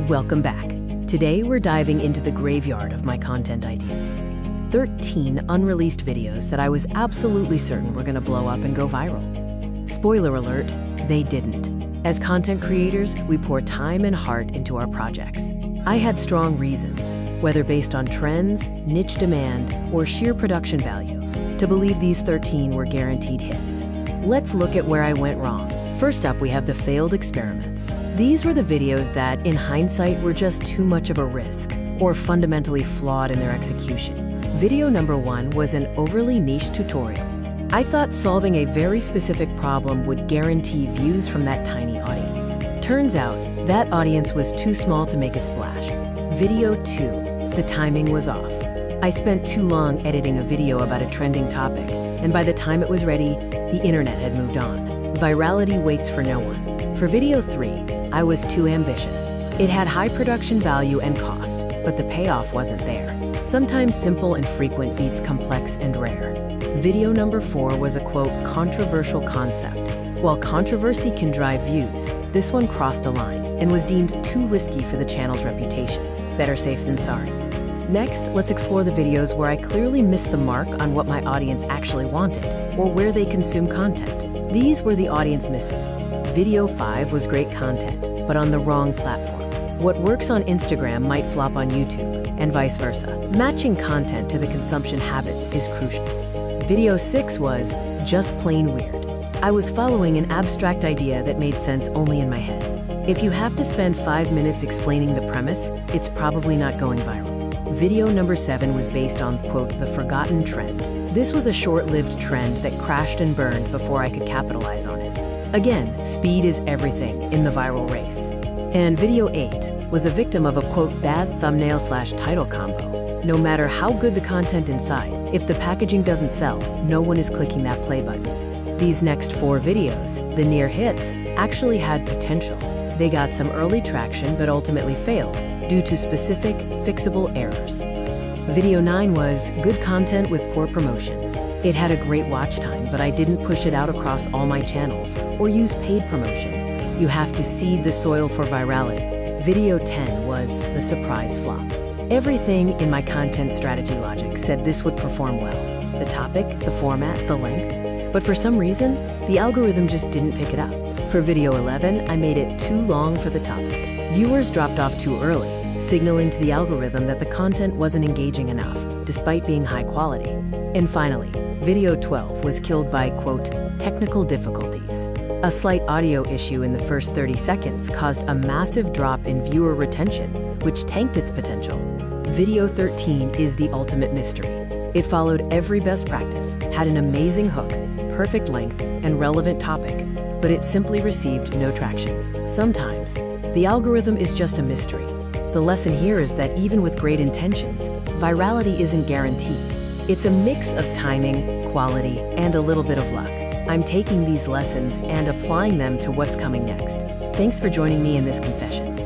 Welcome back. Today we're diving into the graveyard of my content ideas. 13 unreleased videos that I was absolutely certain were gonna blow up and go viral. Spoiler alert, they didn't. As content creators, we pour time and heart into our projects. I had strong reasons, whether based on trends, niche demand, or sheer production value, to believe these 13 were guaranteed hits. Let's look at where I went wrong. First up, we have the failed experiments. These were the videos that, in hindsight, were just too much of a risk, or fundamentally flawed in their execution. Video number 1 was an overly niche tutorial. I thought solving a very specific problem would guarantee views from that tiny audience. Turns out, that audience was too small to make a splash. Video 2, the timing was off. I spent too long editing a video about a trending topic, and by the time it was ready, the internet had moved on. Virality waits for no one. For video 3, I was too ambitious. It had high production value and cost, but the payoff wasn't there. Sometimes simple and frequent beats complex and rare. Video number 4 was a, quote, controversial concept. While controversy can drive views, this one crossed a line and was deemed too risky for the channel's reputation. Better safe than sorry. Next, let's explore the videos where I clearly missed the mark on what my audience actually wanted, or where they consume content. These were the audience misses. Video 5 was great content, but on the wrong platform. What works on Instagram might flop on YouTube, and vice versa. Matching content to the consumption habits is crucial. Video 6 was just plain weird. I was following an abstract idea that made sense only in my head. If you have to spend 5 minutes explaining the premise, it's probably not going viral. Video number 7 was based on, quote, the forgotten trend. This was a short-lived trend that crashed and burned before I could capitalize on it. Again, speed is everything in the viral race. And video 8 was a victim of a, quote, bad thumbnail/title combo. No matter how good the content inside, if the packaging doesn't sell, no one is clicking that play button. These next 4 videos, the near hits, actually had potential. They got some early traction but ultimately failed due to specific, fixable errors. Video 9 was good content with poor promotion. It had a great watch time, but I didn't push it out across all my channels or use paid promotion. You have to seed the soil for virality. Video 10 was the surprise flop. Everything in my content strategy logic said this would perform well. The topic, the format, the length. But for some reason, the algorithm just didn't pick it up. For video 11, I made it too long for the topic. Viewers dropped off too early, signaling to the algorithm that the content wasn't engaging enough, despite being high quality. And finally, video 12 was killed by, quote, technical difficulties. A slight audio issue in the first 30 seconds caused a massive drop in viewer retention, which tanked its potential. Video 13 is the ultimate mystery. It followed every best practice, had an amazing hook, perfect length, and relevant topic, but it simply received no traction. Sometimes, the algorithm is just a mystery. The lesson here is that even with great intentions, virality isn't guaranteed. It's a mix of timing, quality, and a little bit of luck. I'm taking these lessons and applying them to what's coming next. Thanks for joining me in this confession.